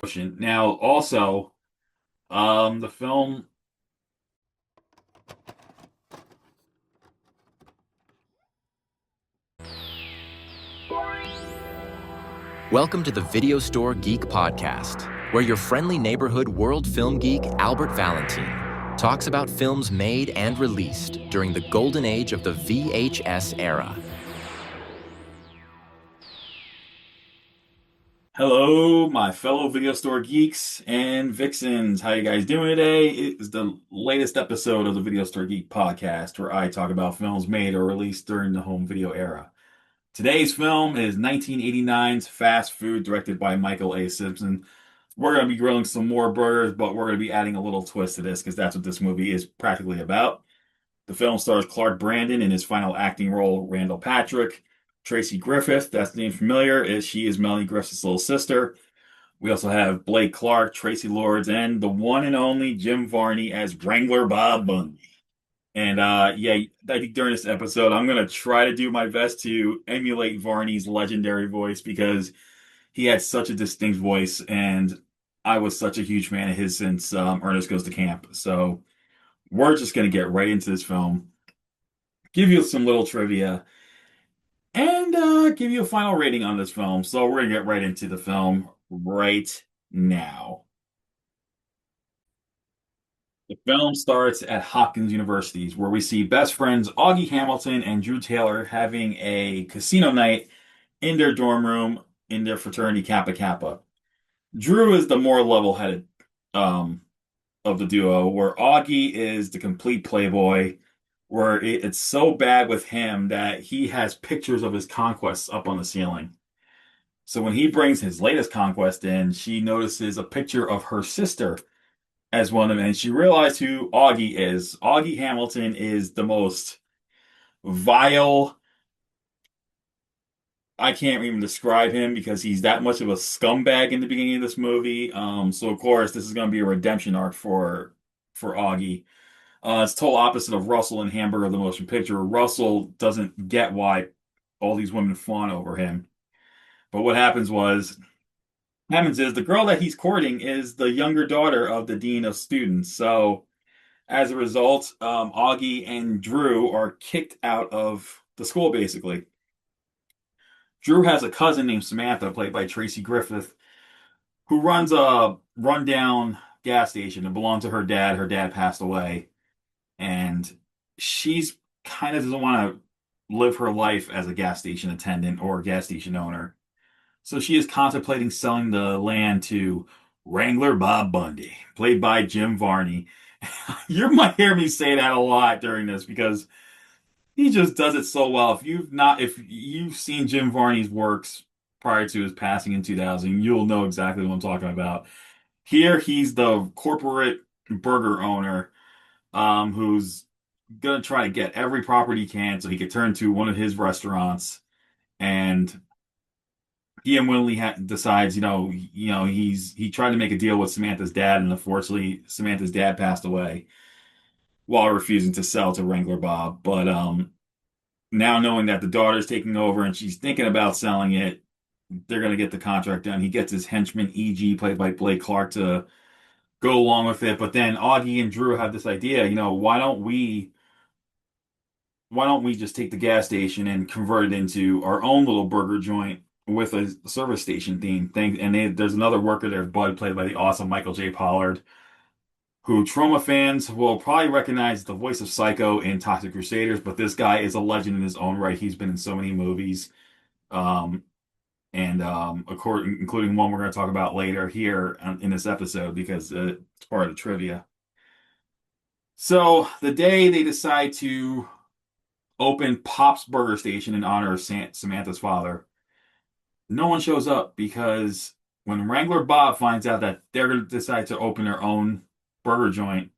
Now, also, the film. Welcome to the Video Store Geek podcast, where your friendly neighborhood world film geek Albert Valentine talks about films made and released during the golden age of the VHS era. Hello, my fellow video store geeks and vixens. How you guys doing today? It is the latest episode of the Video Store Geek podcast, where I talk about films made or released during the home video era. Today's film is 1989's Fast Food, directed by Michael A. Simpson. We're going to be grilling some more burgers, but we're going to be adding a little twist to this because that's what this movie is practically about. The film stars Clark Brandon in his final acting role, Randall Patrick. Tracy Griffith, that's the name familiar, is she is Melanie Griffith's little sister. We also have Blake Clark, Tracy Lords, and the one and only Jim Varney as Wrangler Bob Bundy. And yeah, I think during this episode, I'm gonna try to do my best to emulate Varney's legendary voice because he had such a distinct voice, and I was such a huge fan of his since Ernest Goes to Camp. So we're just gonna get right into this film, give you some little trivia, and give you a final rating on this film. So we're gonna get right into the film right now. The film starts at Hopkins University, where we see best friends Augie Hamilton and Drew Taylor having a casino night in their dorm room in their fraternity Kappa Kappa. Drew is the more level-headed um, of the duo, where Augie is the complete playboy, where it's so bad with him that he has pictures of his conquests up on the ceiling. So when he brings his latest conquest in, she notices a picture of her sister as one of them, and she realized who Augie is. Augie Hamilton is the most vile. I can't even describe him because he's that much of a scumbag in the beginning of this movie. So of course this is going to be a redemption arc for Augie. It's total opposite of Russell and Hamburger the Motion Picture. Russell doesn't get why all these women fawn over him. But what happens is the girl that he's courting is the younger daughter of the dean of students. So as a result, Augie and Drew are kicked out of the school basically. Drew has a cousin named Samantha, played by Tracy Griffith, who runs a rundown gas station that belonged to her dad. Her dad passed away, and she's kind of doesn't want to live her life as a gas station attendant or a gas station owner. So she is contemplating selling the land to Wrangler Bob Bundy, played by Jim Varney. You might hear me say that a lot during this because he just does it so well. If you've seen Jim Varney's works prior to his passing in 2000, you'll know exactly what I'm talking about. Here, he's the corporate burger owner, who's gonna try to get every property he can so he could turn to one of his restaurants. And he unwillingly decides, he tried to make a deal with Samantha's dad, and unfortunately, Samantha's dad passed away while refusing to sell to Wrangler Bob. But now knowing that the daughter's taking over and she's thinking about selling it, they're going to get the contract done. He gets his henchman EG, played by Blake Clark, to go along with it. But then Augie and Drew have this idea, why don't we just take the gas station and convert it into our own little burger joint with a service station theme thing? And there's another worker there, Bud, played by the awesome Michael J. Pollard, who Trauma fans will probably recognize the voice of Psycho in Toxic Crusaders, but this guy is a legend in his own right. He's been in so many movies, um, and including one we're going to talk about later here in this episode because it's part of the trivia. So the day they decide to open Pop's Burger Station in honor of Samantha's father, no one shows up because when Wrangler Bob finds out that they're going to decide to open their own burger joint,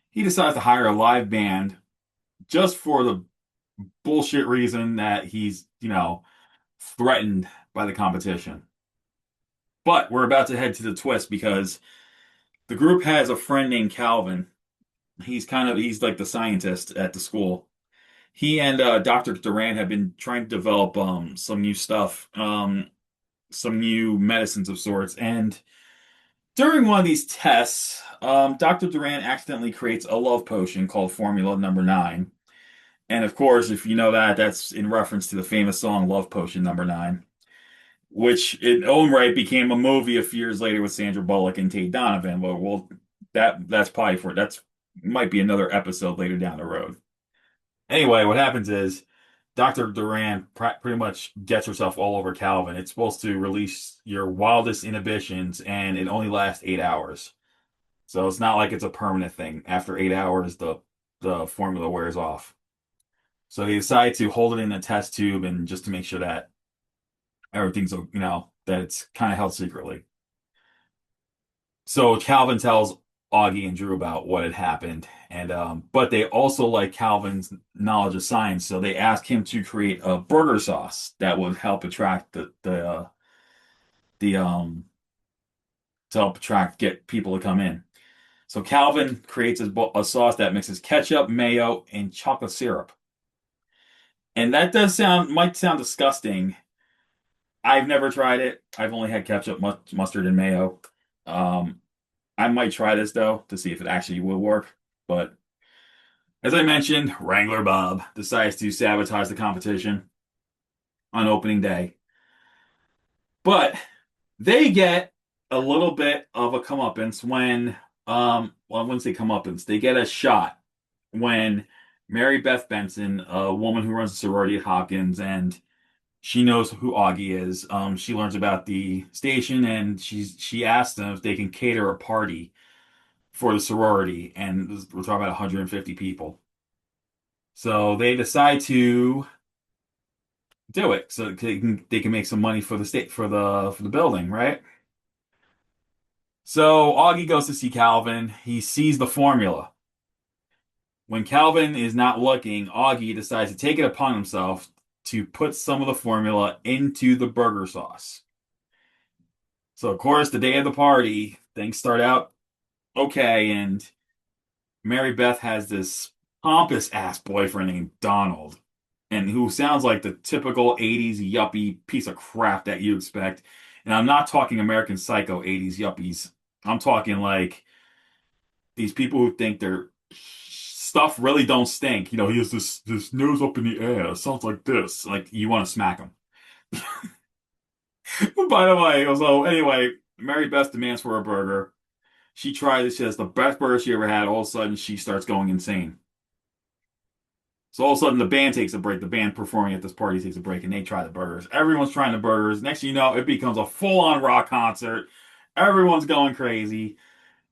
he decides to hire a live band just for the bullshit reason that he's, threatened by the competition. But we're about to head to the twist because the group has a friend named Calvin. He's like the scientist at the school. He and Dr. Duran have been trying to develop some new stuff, some new medicines of sorts, and During one of these tests, Dr. Duran accidentally creates a love potion called Formula Number Nine. And of course, if you know that, that's in reference to the famous song Love Potion Number Nine, which in own right became a movie a few years later with Sandra Bullock and Tate Donovan. Well, that's probably for that's might be another episode later down the road. Anyway, what happens is Dr. Duran pretty much gets herself all over Calvin. It's supposed to release your wildest inhibitions, and it only lasts 8 hours. So it's not like it's a permanent thing. After 8 hours, the formula wears off. So they decide to hold it in a test tube and just to make sure that everything's, that it's kind of held secretly. So Calvin tells Augie and Drew about what had happened, and but they also like Calvin's knowledge of science, so they ask him to create a burger sauce that would help attract the to help attract get people to come in. So Calvin creates a sauce that mixes ketchup, mayo, and chocolate syrup. And that does sound might sound disgusting. I've never tried it. I've only had ketchup, mustard, and mayo. Um, I might try this though to see if it actually will work. But as I mentioned, Wrangler Bob decides to sabotage the competition on opening day. But they get a little bit of a comeuppance when, well, I wouldn't say comeuppance. They get a shot when Mary Beth Benson, a woman who runs a sorority at Hopkins, and she knows who Augie is. She learns about the station, and she asks them if they can cater a party for the sorority, and we're talking about 150 people. So they decide to do it so they can make some money for the state for the building, right? So Augie goes to see Calvin. He sees the formula. When Calvin is not looking, Augie decides to take it upon himself to put some of the formula into the burger sauce. So of course, the day of the party, things start out okay, and Mary Beth has this pompous ass boyfriend named Donald, and who sounds like the typical 80s yuppie piece of crap that you expect. And I'm not talking American Psycho 80s yuppies. I'm talking like these people who think their stuff really don't stink. He has this nose up in the air. It sounds like this. Like you want to smack him. By the way, so anyway, Mary Beth demands for a burger. She tries it. She has the best burger she ever had. All of a sudden, she starts going insane. So all of a sudden, the band takes a break. The band performing at this party takes a break, and they try the burgers. Everyone's trying the burgers. Next thing you know, it becomes a full-on rock concert. Everyone's going crazy.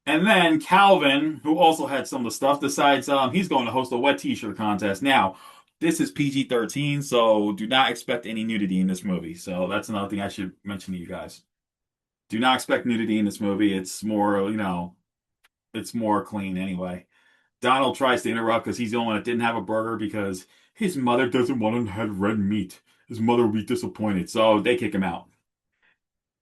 And then Calvin, who also had some of the stuff, decides he's going to host a wet t-shirt contest. Now, this is PG-13, so do not expect any nudity in this movie. So that's another thing I should mention to you guys. Do not expect nudity in this movie. It's more, it's more clean anyway. Donald tries to interrupt because he's the only one that didn't have a burger because his mother doesn't want him to have red meat. His mother will be disappointed, so they kick him out.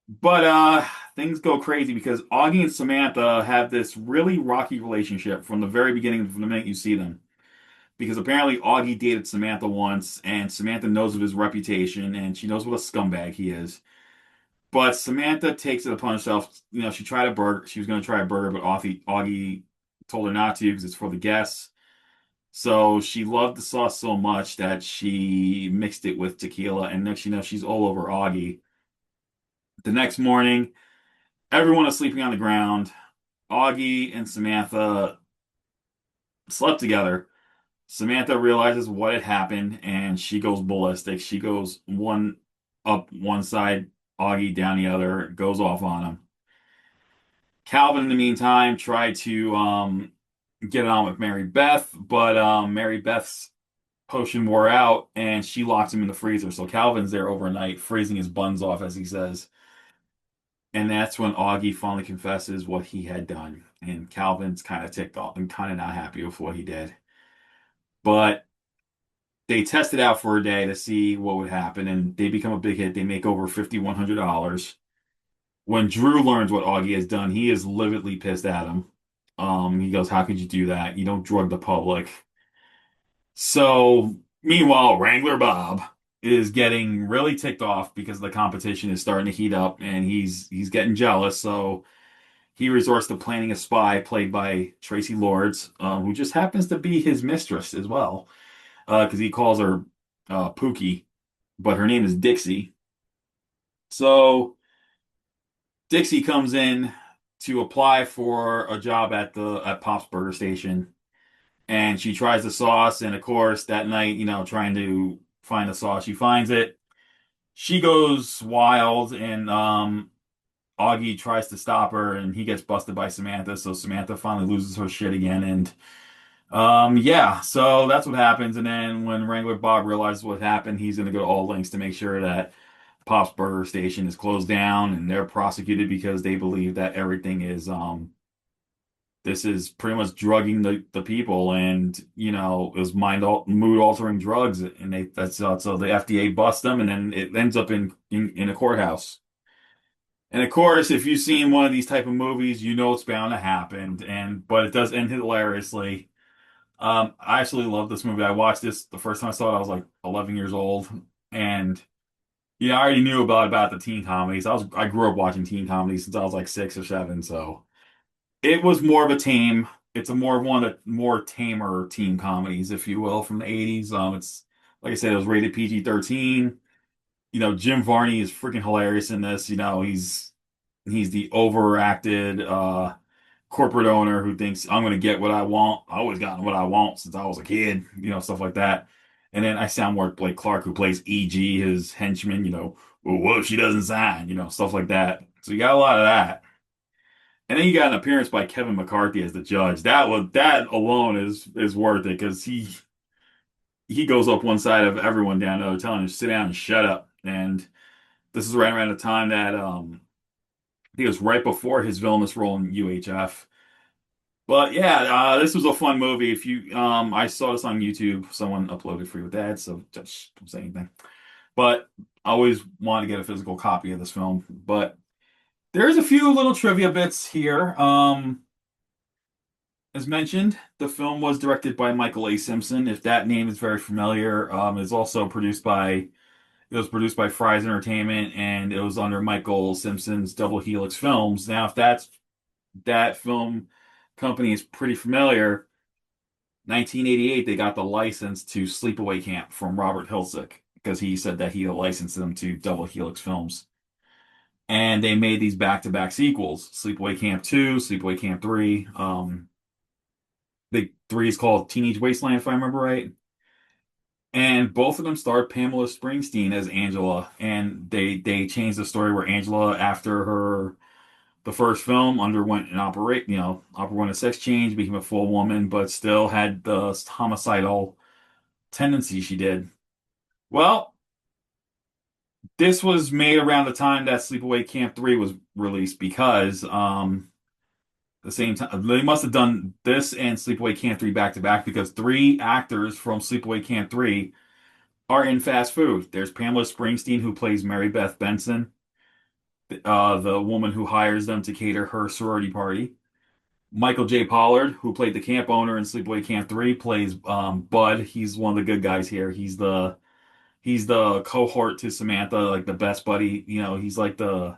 But things go crazy because Augie and Samantha have this really rocky relationship from the very beginning, from the minute you see them. Because apparently Augie dated Samantha once, and Samantha knows of his reputation, and she knows what a scumbag he is. But Samantha takes it upon herself. She tried a burger. She was going to try a burger, but Augie told her not to because it's for the guests. So she loved the sauce so much that she mixed it with tequila, and next you know, she's all over Augie. The next morning, everyone is sleeping on the ground. Augie and Samantha slept together. Samantha realizes what had happened and she goes ballistic. She goes one up one side, Augie down the other, goes off on him. Calvin, in the meantime, tried to get it on with Mary Beth, but Mary Beth's potion wore out and she locks him in the freezer. So Calvin's there overnight, freezing his buns off, as he says. And that's when Augie finally confesses what he had done. And Calvin's kind of ticked off and kind of not happy with what he did. But they test it out for a day to see what would happen, and they become a big hit. They make over $5,100. When Drew learns what Augie has done, he is lividly pissed at him. He goes, "How could you do that? You don't drug the public." So, meanwhile, Wrangler Bob is getting really ticked off because the competition is starting to heat up, and he's getting jealous. So he resorts to planning a spy played by Tracy Lords, who just happens to be his mistress as well, because he calls her Pookie, but her name is Dixie. So Dixie comes in to apply for a job at Pop's Burger Station, and she tries the sauce, and of course that night, trying to find the sauce, she finds it. She goes wild, and Augie tries to stop her, and he gets busted by Samantha. So Samantha finally loses her shit again, and yeah, so that's what happens. And then when Wrangler Bob realizes what happened, he's gonna go to all lengths to make sure that Pop's Burger Station is closed down, and they're prosecuted because they believe that everything is this is pretty much drugging the people, and is mood altering drugs, and so the FDA busts them, and then it ends up in a courthouse. And of course, if you've seen one of these type of movies, you know it's bound to happen. And but it does end hilariously. I absolutely love this movie. I watched this the first time I saw it. I was like 11 years old, and I already knew about the teen comedies. I grew up watching teen comedies since I was like 6 or 7, so it was more of a tame. It's a more one of the more tamer teen comedies, if you will, from the 80s. It's like I said, it was rated PG-13. Jim Varney is freaking hilarious in this. He's the overacted corporate owner who thinks I'm going to get what I want. I always gotten what I want since I was a kid, stuff like that. And then I sound more like Clark, who plays E.G., his henchman, well, what if she doesn't sign, stuff like that. So you got a lot of that. And then you got an appearance by Kevin McCarthy as the judge. That alone is worth it, because he goes up one side of everyone down the other, telling him to sit down and shut up. And this is right around the time that I think it was right before his villainous role in UHF. But yeah, this was a fun movie. If you, I saw this on YouTube. Someone uploaded free with ads, so just don't say anything. But I always wanted to get a physical copy of this film. But there's a few little trivia bits here. As mentioned, the film was directed by Michael A. Simpson. If that name is very familiar, it's also produced by it was produced by Fry's Entertainment, and it was under Michael Simpson's Double Helix Films. Now, if that film company is pretty familiar, 1988 they got the license to Sleepaway Camp from Robert Hiltzik, because he said that he licensed them to Double Helix Films. And they made these back-to-back sequels: Sleepaway Camp 2, Sleepaway Camp 3. The 3 is called Teenage Wasteland, if I remember right. And both of them starred Pamela Springsteen as Angela, and they changed the story where Angela, after the first film, underwent underwent a sex change, became a full woman, but still had the homicidal tendency she did. Well, this was made around the time that Sleepaway Camp 3 was released, because the same time they must have done this and Sleepaway Camp 3 back to back, because 3 actors from Sleepaway Camp 3 are in fast food. There's Pamela Springsteen, who plays Mary Beth Benson, the woman who hires them to cater her sorority party. Michael J. Pollard, who played the camp owner in Sleepaway Camp 3, plays Bud. He's one of the good guys here. He's the cohort to Samantha, like the best buddy. He's like the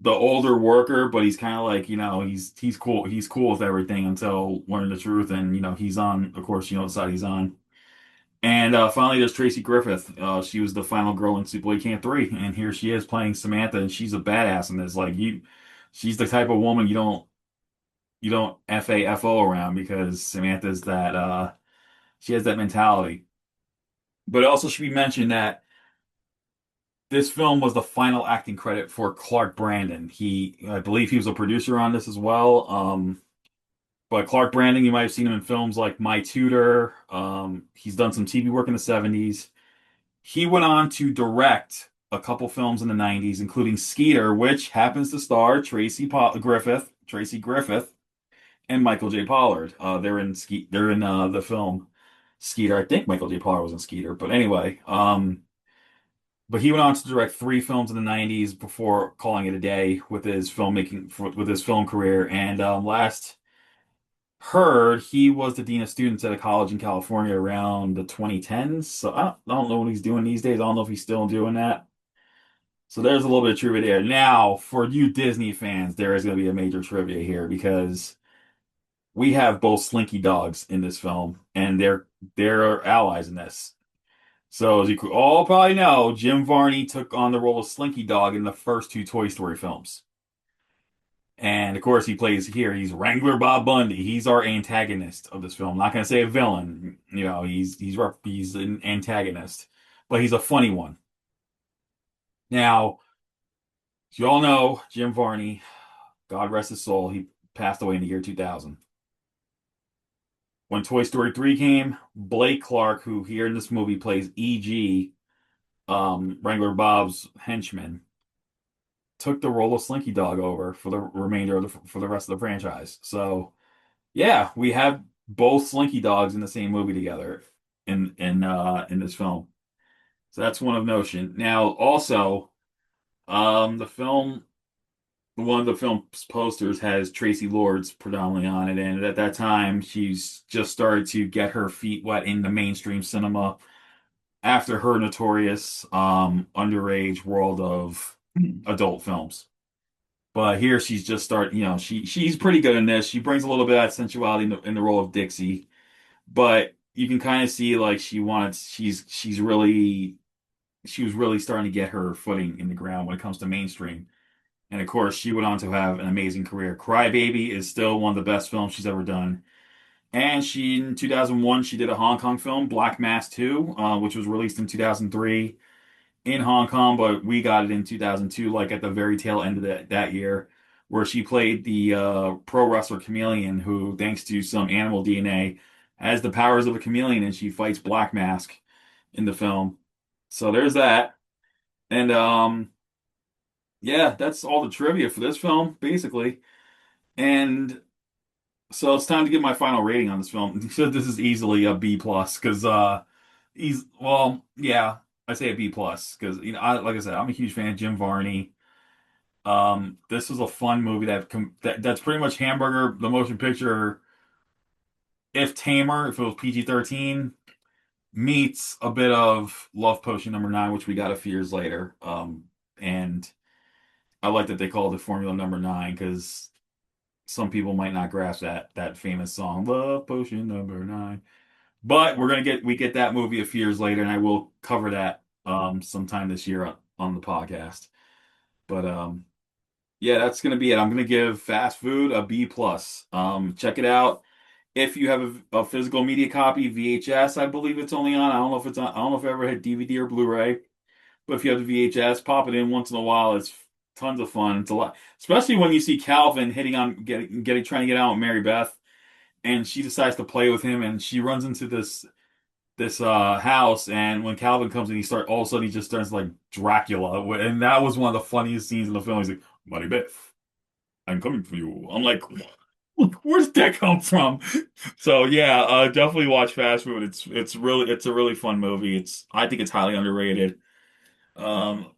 older worker, but he's kind of like, he's cool. He's cool with everything until learning the truth, and he's on, of course, the side he's on. And finally, there's Tracy Griffith. She was the final girl in Sleepaway Camp 3, and here she is playing Samantha, and she's a badass in this. Like, she's the type of woman you don't FAFO around, because Samantha's that she has that mentality. But it also should be mentioned that this film was the final acting credit for Clark Brandon. I believe he was a producer on this as well. But Clark Brandon, you might have seen him in films like My Tutor. He's done some TV work in the 70s. He went on to direct a couple films in the 90s, including Skeeter, which happens to star Tracy Griffith, and Michael J. Pollard. They're in the film Skeeter. I think Michael J. Pollard was in Skeeter, but anyway, but he went on to direct 3 films in the 90s before calling it a day with his with his film career. And last heard, he was the dean of students at a college in California around the 2010s. So I don't know what he's doing these days. I don't know if he's still doing that. So there's a little bit of trivia there. Now, for you Disney fans, there is going to be a major trivia here because we have both Slinky dogs in this film, and they're allies in this. So as you all probably know, Jim Varney took on the role of Slinky Dog in the first two Toy Story films. And of course, he plays here. He's Wrangler Bob Bundy. He's our antagonist of this film. I'm not gonna say a villain. You know, he's an antagonist, but he's a funny one. Now, as you all know, Jim Varney, God rest his soul, he passed away in the year 2000. When Toy Story 3 came, Blake Clark, who here in this movie plays E.G., Wrangler Bob's henchman, took the role of Slinky Dog over for the remainder of for the rest of the franchise. So yeah, we have both Slinky Dogs in the same movie together in this film. So that's one of notion. Now also, the film one of the film's posters has Tracy Lords predominantly on it, and at that time she's just started to get her feet wet in the mainstream cinema after her notorious underage world of adult films. But here she's just starting, you know, she's pretty good in this. She brings a little bit of that sensuality in the role of Dixie, but you can kind of see like she was really starting to get her footing in the ground when it comes to mainstream. And of course, she went on to have an amazing career. Crybaby is still one of the best films she's ever done. And she in 2001 she did a Hong Kong film, Black Mass 2, which was released in 2003 in Hong Kong, but we got it in 2002, like at the very tail end of that year, where she played the pro wrestler Chameleon, who, thanks to some animal DNA, has the powers of a chameleon, and she fights Black Mask in the film. So there's that. And yeah, that's all the trivia for this film, basically. And so it's time to give my final rating on this film. So this is easily a B plus because he's well, yeah, I say a B plus because you know, like I said, I'm a huge fan of Jim Varney. This was a fun movie that's pretty much Hamburger, the motion picture, if tamer, if it was PG-13, meets a bit of Love Potion #9, which we got a few years later. And I like that they called it Formula #9 because some people might not grasp that famous song, Love Potion #9. But we get that movie a few years later, and I will cover that sometime this year on the podcast. But yeah, that's gonna be it. I'm gonna give Fast Food a B plus. Check it out. If you have a physical media copy, VHS, I believe it's only on. I don't know if it's on. I don't know if it ever had DVD or Blu-ray. But if you have the VHS, pop it in once in a while. It's tons of fun. It's a lot, especially when you see Calvin hitting on getting trying to get out with Mary Beth, and she decides to play with him, and she runs into this house, and when Calvin comes in, all of a sudden he just turns like Dracula, and that was one of the funniest scenes in the film. He's like, "Mary Beth, I'm coming for you." I'm like, where did that come from? So yeah, definitely watch Fast Food. It's a really fun movie. I think it's highly underrated. Um,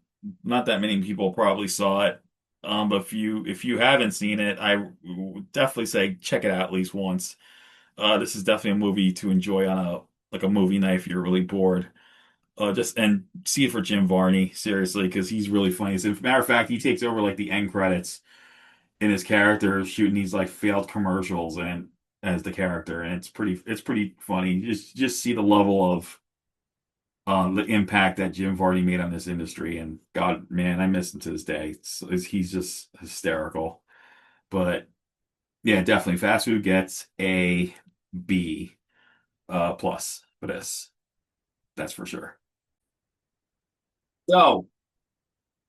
Not that many people probably saw it. But if you haven't seen it, I would definitely say check it out at least once. This is definitely a movie to enjoy on a movie night if you're really bored. Just and see it for Jim Varney, seriously, because he's really funny. As a matter of fact, he takes over like the end credits in his character shooting these like failed commercials and as the character, and it's pretty funny. Just see the level of the impact that Jim Varney made on this industry. And God, man, I miss him to this day. He's just hysterical. But yeah, definitely, Fast Food gets a B plus for this. That's for sure. So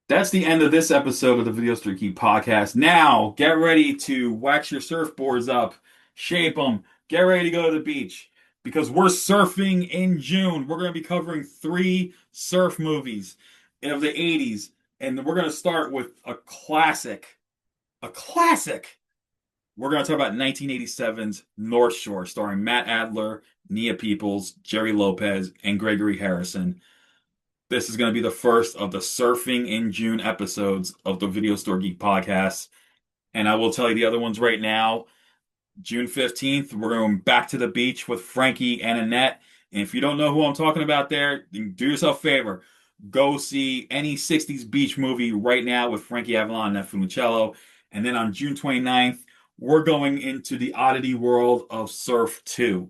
that's the end of this episode of the Video Store Geek podcast. Now get ready to wax your surfboards up, shape them, get ready to go to the beach because we're surfing in June. We're going to be covering three surf movies of the 80s, and we're going to start with a classic. A classic. We're going to talk about 1987's North Shore, starring Matt Adler, Nia Peoples, Jerry Lopez, and Gregory Harrison. This is going to be the first of the Surfing in June episodes of the Video Store Geek podcast. And I will tell you the other ones right now. June 15th, we're going back to the beach with Frankie and Annette. And if you don't know who I'm talking about there, do yourself a favor. Go see any 60s beach movie right now with Frankie Avalon and Funicello. And then on June 29th, we're going into the oddity world of Surf 2.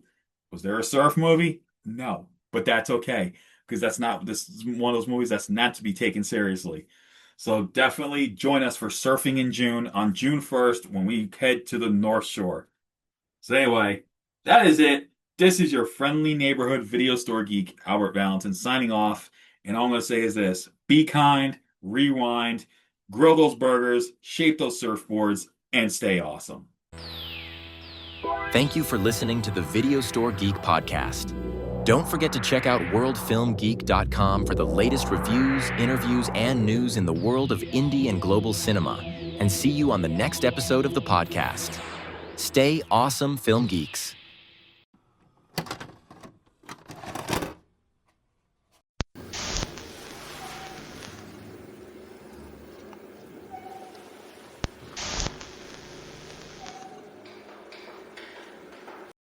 Was there a surf movie? No, but that's okay because this is one of those movies that's not to be taken seriously. So definitely join us for Surfing in June on June 1st when we head to the North Shore. So anyway, that is it. This is your friendly neighborhood video store geek, Albert Valentin, signing off. And all I'm going to say is this: be kind, rewind, grill those burgers, shape those surfboards, and stay awesome. Thank you for listening to the Video Store Geek podcast. Don't forget to check out worldfilmgeek.com for the latest reviews, interviews, and news in the world of indie and global cinema. And see you on the next episode of the podcast. Stay awesome, film geeks.